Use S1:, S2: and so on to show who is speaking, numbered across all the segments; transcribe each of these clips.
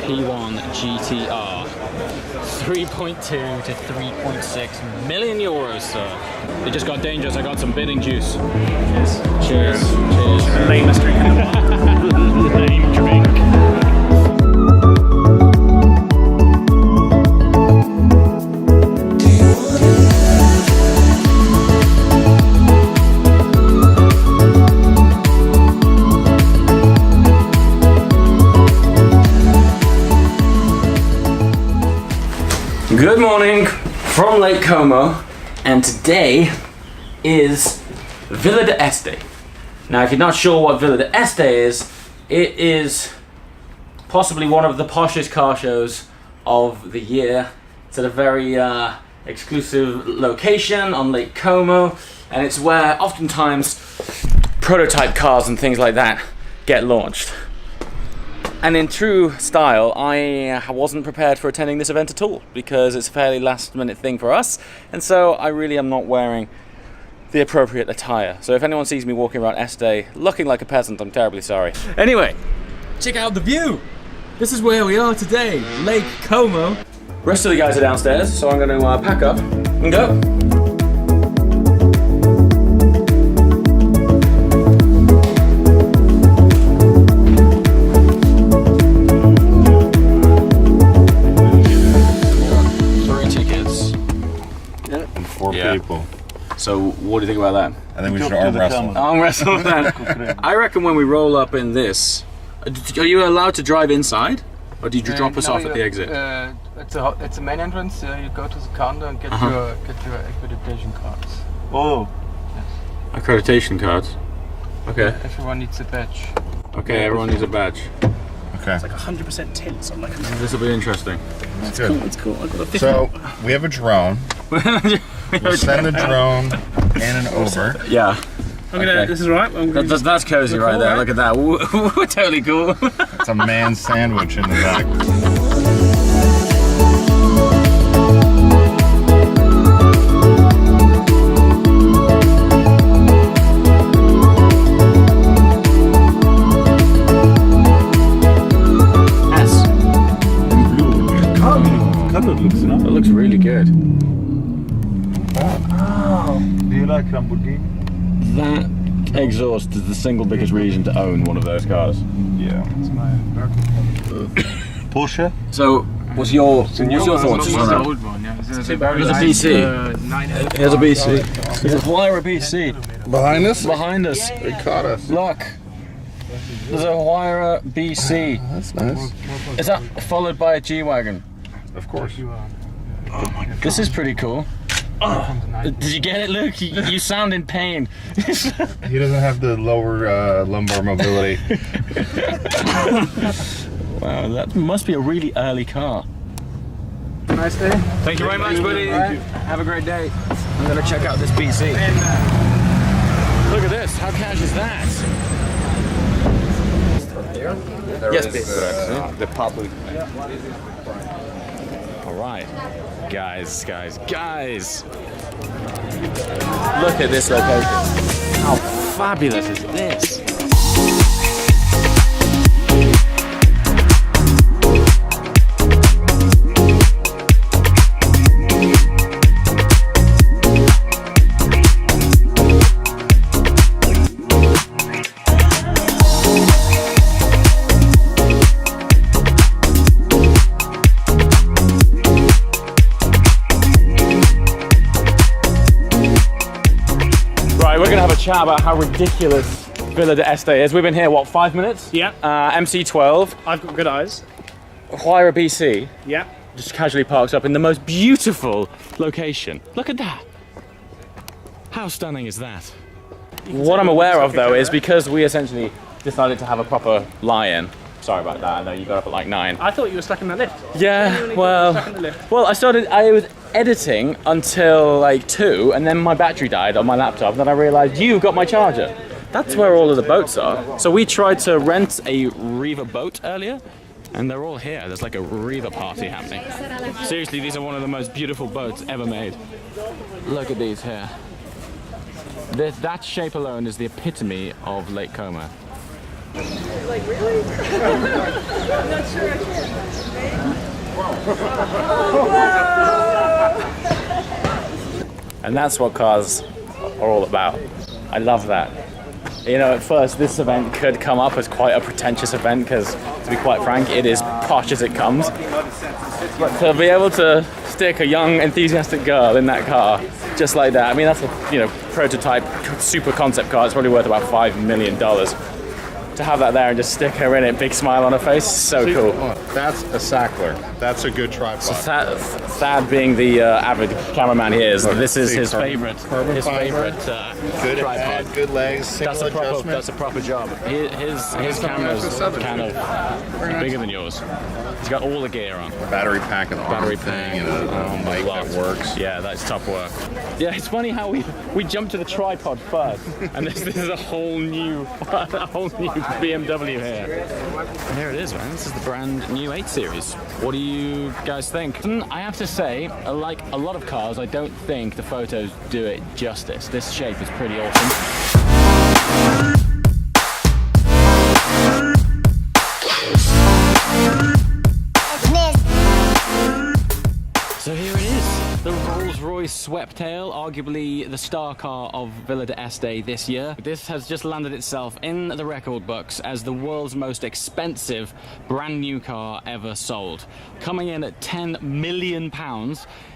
S1: P1 GTR. 3.2 to 3.6 million euros, sir. It just got dangerous. I got some bidding juice. Cheers. Cheers. Cheers.
S2: Lamest drink in the world.
S1: Lame drink. Good morning from Lake Como, and today is Villa d'Este. Now, if you're not sure what Villa d'Este is, it is possibly one of the poshest car shows of the year. It's at a very exclusive location on Lake Como, and it's where oftentimes prototype cars and things like that get launched. And in true style, I wasn't prepared for attending this event at all, because it's a fairly last minute thing for us, and so I really am not wearing the appropriate attire. So if anyone sees me walking around Este looking like a peasant, I'm terribly sorry. Anyway, check out the view! This is where we are today, Lake Como. Rest of the guys are downstairs, so I'm going to pack up and go.
S3: People.
S1: So what do you think about that?
S3: I think we should arm wrestle.
S1: Arm wrestle with that. I reckon when we roll up in this, are you allowed to drive inside, or do you drop us off at the exit?
S4: It's a main entrance. You go to the counter and get your accreditation cards.
S3: Oh,
S4: yes.
S1: Accreditation cards. Okay.
S4: Everyone needs a badge.
S1: Okay, everyone needs a badge.
S3: okay.
S2: It's like 100% tint, so I'm like,
S1: This will be interesting.
S3: That's
S2: cool,
S3: good.
S2: it's cool. I've got a 50.
S3: So we have a drone. We'll send the drone in and over.
S1: Yeah.
S2: I'm gonna.
S1: Okay.
S2: This is right. I'm gonna
S1: That's cozy
S2: Look
S1: right
S2: cool,
S1: there.
S2: right?
S1: Look at that. We're totally cool.
S3: It's a man sandwich in the back.
S1: It looks really good.
S3: Do you like Lamborghini?
S1: That exhaust is the single biggest reason to own one of those cars.
S3: Yeah.
S4: It's my
S3: Porsche?
S1: So, what's your thoughts on
S4: the
S1: that?
S4: old one. Yeah.
S1: Here's a BC. Here's a BC. There's a Huayra BC.
S3: Behind us?
S1: Behind us.
S3: They caught us.
S1: Look. There's a Huayra BC.
S3: That's nice.
S1: Is that followed by a G-Wagon?
S3: Of course.
S1: Oh my God. This is pretty cool. Did you get it, Luke? You sound in pain.
S3: He doesn't have the lower lumbar mobility.
S1: Wow, that must be a really early car.
S4: Nice day.
S1: Thank you very much, buddy. Have a great day. I'm gonna check out this BC. Look at this. How cash is that? Yes, please. The public. All right, guys. Look at this location. How fabulous is this? We're gonna have a chat about how ridiculous Villa d'Este is. We've been here, what, 5 minutes?
S2: Yeah.
S1: MC12,
S2: I've got good eyes.
S1: Huayra BC,
S2: Yeah.
S1: just casually parks up in the most beautiful location. Look at that. How stunning is that? What I'm aware of though is because we essentially decided to have a proper lie-in. Sorry about that, I know you got up at like 9.
S2: I thought you were stuck in the lift.
S1: Yeah,
S2: Genuinely
S1: well,
S2: stuck in the lift.
S1: I was editing until like 2, and then my battery died on my laptop, and then I realized you've got my charger. That's where all of the boats are. So we tried to rent a Riva boat earlier, and they're all here. There's like a Riva party happening. Seriously, these are one of the most beautiful boats ever made. Look at these here. That shape alone is the epitome of Lake Como.
S5: Like, really? I'm not sure I can.
S1: And that's what cars are all about. I love that. You know, at first this event could come up as quite a pretentious event because, to be quite frank, it is posh as it comes. But to be able to stick a young, enthusiastic girl in that car, just like that, I mean, that's a, you know, prototype, super concept car. It's probably worth about $5 million. To have that there and just stick her in it, big smile on her face, so cool.
S3: That's a Sackler. That's a good tripod.
S1: So Thad being the avid cameraman he is, this is his favorite. His favorite
S3: Good
S1: tripod.
S3: head, good legs, single adjustment.
S1: That's a proper job. His camera's kind of bigger than yours. He's got all the gear on.
S3: Battery pack and
S1: Battery
S3: thing
S1: pack.
S3: and a mic that works.
S1: Yeah, that's top work. Yeah, it's funny how we jumped to the tripod first, and this is a whole new BMW here. And there it is, man. This is the brand new 8 Series. What do you guys think? I have to say, like a lot of cars, I don't think the photos do it justice. This shape is pretty awesome. So here it is, the Royce Sweptail, arguably the star car of Villa d'Este this year. This has just landed itself in the record books as the world's most expensive brand new car ever sold. Coming in at £10 million.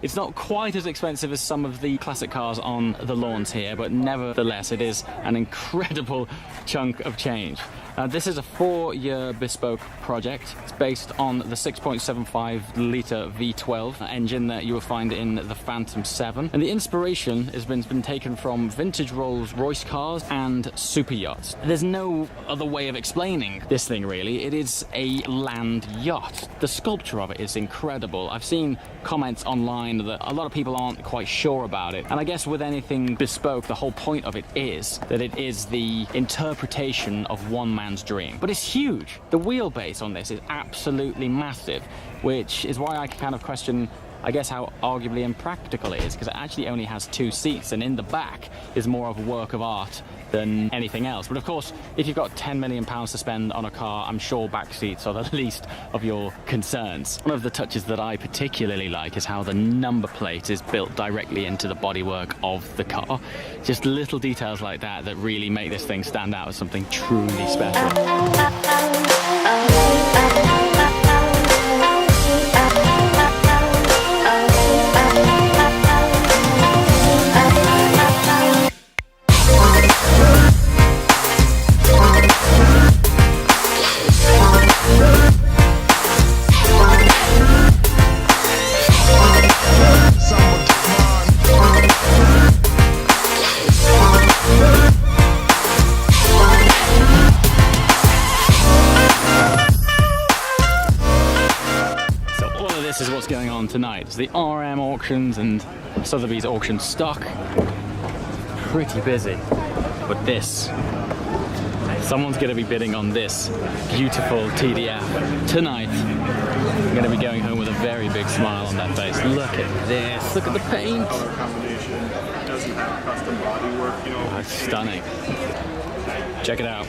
S1: It's not quite as expensive as some of the classic cars on the lawns here, but nevertheless it is an incredible chunk of change. This is a 4-year bespoke project. It's based on the 6.75 litre V12 engine that you will find in the Phantom 7. And the inspiration has been taken from vintage Rolls-Royce cars and super yachts. There's no other way of explaining this thing, really. It is a land yacht. The sculpture of it is incredible. I've seen comments online that a lot of people aren't quite sure about it. And I guess with anything bespoke, the whole point of it is that it is the interpretation of one man's dream. But it's huge. The wheelbase on this is absolutely massive, which is why I kind of question, I guess, how arguably impractical it is, because it actually only has 2 seats, and in the back is more of a work of art than anything else. But of course, if you've got £10 million to spend on a car, I'm sure back seats are the least of your concerns. One of the touches that I particularly like is how the number plate is built directly into the bodywork of the car. Just little details like that that really make this thing stand out as something truly special. This is what's going on tonight. It's the RM auctions and Sotheby's auction stock. Pretty busy. But this, someone's going to be bidding on this beautiful TDF tonight. I'm going to be going home with a very big smile on that face. Look at this. Look at the paint. That's stunning. Check it out.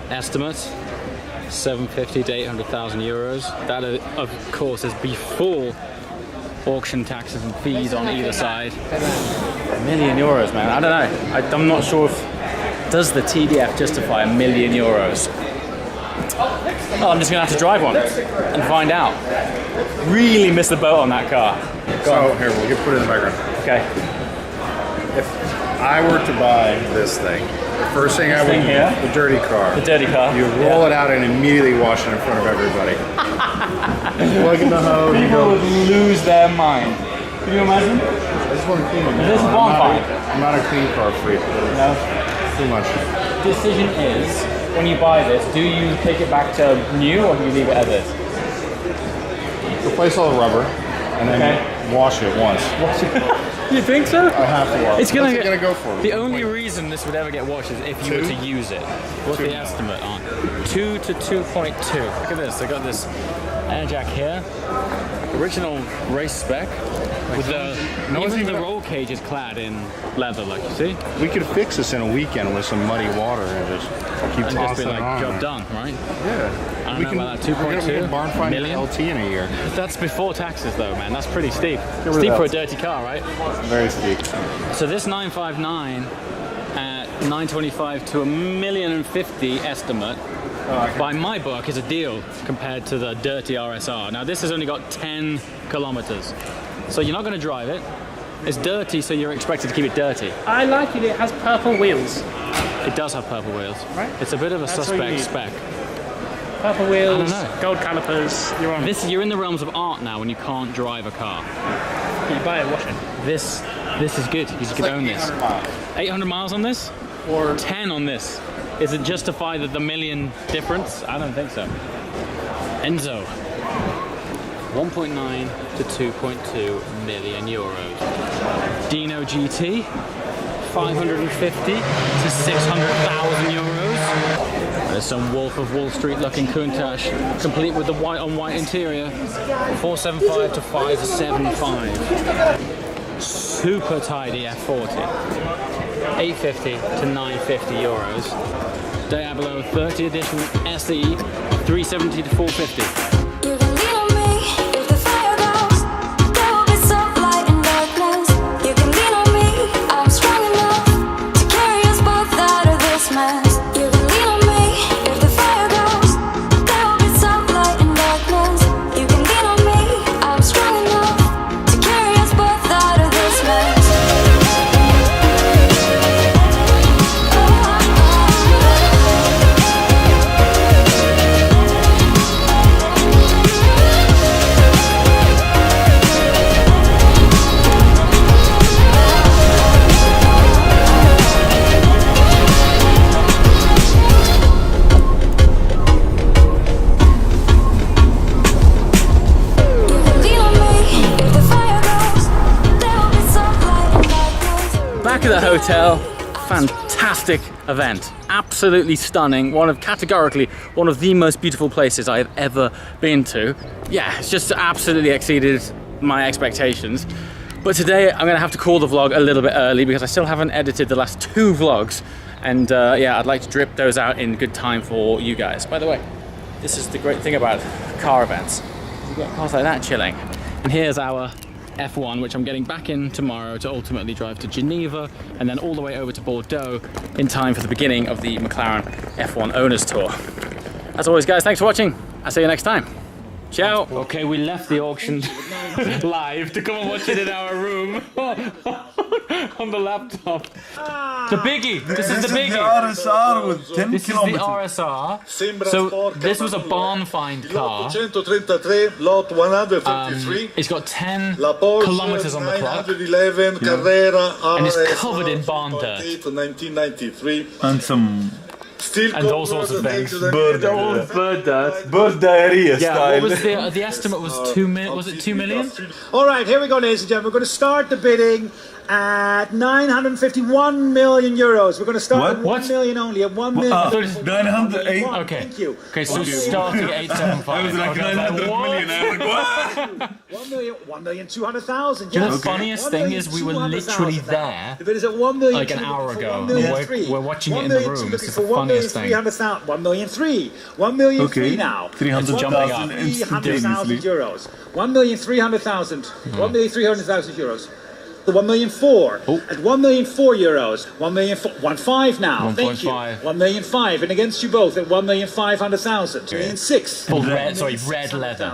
S1: Estimate. 750 to 800,000 euros. That, of course, is before auction taxes and fees on either side. €1 million, man. I don't know. I'm not sure if does the TDF justify €1 million. Oh, I'm just gonna have to drive one and find out. Really missed the boat on that car.
S3: So here, we'll put it in the background.
S1: Okay.
S3: If I were to buy this thing, the first thing I would do,
S1: here?
S3: the dirty car.
S1: The dirty car.
S3: You roll it out and immediately wash it in front of everybody. Plug in the hose.
S1: People would lose their mind. Can you imagine?
S3: I just want to clean it.
S1: This is bonfire.
S3: I'm not a clean car freak.
S1: No.
S3: Too much.
S1: Decision is, when you buy this, do you take it back to new or do you leave it as is?
S3: Replace all the rubber and then wash it once.
S1: You think so?
S3: I have to wash it.
S1: It's gonna
S3: go for?
S1: The only reason this would ever get washed is if you were to use it. What's the estimate on? 2 to 2.2. Look at this. I got this air jack here. Original race spec. With even the roll cage is clad in leather, like you see.
S3: We could fix this in a weekend with some muddy water and just keep
S1: And just be
S3: tossing it
S1: like,
S3: on.
S1: job done, right?
S3: Yeah.
S1: I don't know about that, 2.2
S3: barn find
S1: million.
S3: LT in a year.
S1: That's before taxes though, man. That's pretty steep. Steep for a dirty car, right?
S3: Very steep.
S1: So this 959 at 925 to $1,050,000 estimate, by my book, is a deal compared to the dirty RSR. Now this has only got 10 kilometers, so you're not going to drive it. It's dirty, so you're expected to keep it dirty.
S2: I like it. It has purple wheels.
S1: It does have purple wheels.
S2: Right.
S1: It's a bit of a
S2: That's what you
S1: suspect
S2: need.
S1: spec.
S2: Purple wheels,
S1: I don't know.
S2: gold calipers. You're on.
S1: You're in the realms of art now when you can't drive a car.
S2: You buy it, wash it.
S1: This is good. You can own this. 800 miles on this?
S2: Or
S1: 10 on this. Is it justify the million difference? I don't think so. Enzo. 1.9 to 2.2 million euros. Dino GT. 550 to 600,000 euros. There's some Wolf of Wall Street looking Countach, complete with the white on white interior. 475 to 575. Super tidy F40. 850 to 950 euros. Diablo 30 edition SE, 370 to 450.
S5: You can lean on me if the fire goes. There will be some light and darkness. You can lean on me. I'm strong enough to carry us both out of this mess. You can lean on me if the fire goes. There will be some light and darkness. You can lean on me. I'm strong enough to carry us both out of this mess.
S1: Back at the hotel, fantastic event, absolutely stunning. Categorically one of the most beautiful places I have ever been to. Yeah, it's just absolutely exceeded my expectations. But today I'm gonna have to call the vlog a little bit early because I still haven't edited the last 2 vlogs. And yeah, I'd like to drip those out in good time for you guys. By the way, this is the great thing about car events. You get cars like that chilling. And here's our F1, which I'm getting back in tomorrow to ultimately drive to Geneva and then all the way over to Bordeaux in time for the beginning of the McLaren F1 Owners Tour. As always, guys, thanks for watching. I'll see you next time. Ciao. Okay, we left the auction live to come and watch it in our room on the laptop. The biggie. This is the biggie.
S6: RSR with 10
S1: This is the
S6: kilometers.
S1: RSR. So this was a barn find car.
S6: 133, lot 153.
S1: It's got 10
S6: La Porsche
S1: kilometers on the clock.
S6: 911 Carrera
S1: And it's
S6: RS
S1: covered in barn dirt.
S6: 1993. And some Still
S1: And all sorts of things.
S6: bird diarrhea
S1: Yeah,
S6: style.
S1: what was the estimate was 2 million, was it 2 million?
S7: All right, here we go, ladies and gentlemen. We're going to start the bidding at 951 million euros. We're going to start at 1
S1: What?
S7: million only, at 1 million.
S6: 908.
S1: Okay.
S7: Thank you.
S1: Okay, so starting at 875.
S6: I was like 900 million. I was like, what?
S7: 1,200,000.
S1: You know, the
S7: yes.
S1: funniest thing is we were literally
S7: 1,200,000
S1: there
S7: The bid is at 1 million.
S1: like an hour ago.
S7: 1,000,003.
S1: We're watching it in the room. It's the funniest thing.
S7: 1,300,000. 1,003. 1,003
S6: Okay.
S7: now.
S6: 300,000
S7: 1,300,000
S6: instantaneously.
S7: euros. 1,300,000. 1,300,000 euros. The 1,004,000 at 1,004,000 euros. 1,015,000 now. Thank you.
S1: 1.5.
S7: 1,005,000 and against you both at 1,500,000. 1,006,000.
S1: Full red, sorry, red leather,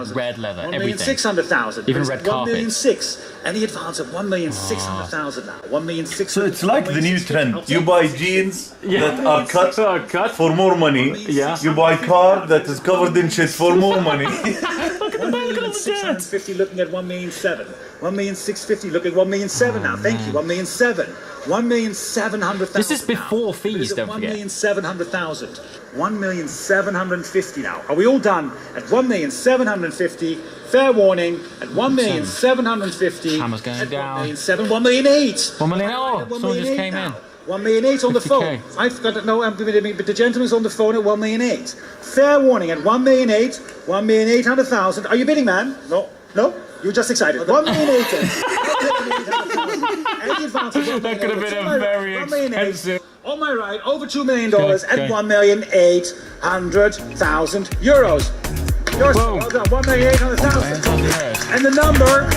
S1: everything.
S7: 1,600,000.
S1: Even red carpet.
S7: 1,006,000 and the advance of 1,600,000 now. 1,600,000.
S6: So it's like the new trend. You buy jeans that are cut
S1: cut.
S6: for more money.
S1: Yeah.
S6: You buy car that is covered in shit for more money.
S7: 1,650,000 looking at 1,007,000. 1,650,000 looking at 1,007,000 now. Thank you. 1,007,000. 1,700,000.
S1: This is before
S7: now.
S1: fees, don't forget.
S7: 1,700,000. 1,750,000 now. Are we all done at 1,750,000? Fair warning at 1,750,000.
S1: Hammer's going
S7: at
S1: down.
S7: 1,700,000. 1,008,000.
S1: 1 million. Oh, someone just came in.
S7: 1,008,000 on the phone.
S1: 50K.
S7: I've got no, but the gentleman's on the phone at 1,008,000. Fair warning at 1,008,000. 1,800,000. Are you bidding, man? No. No. You were just excited. 1,800,000. the advance of
S2: That could have been a very expensive.
S7: On my right, over $2 million and €1,800,000. Yours, well done, 1,800,000. And the number.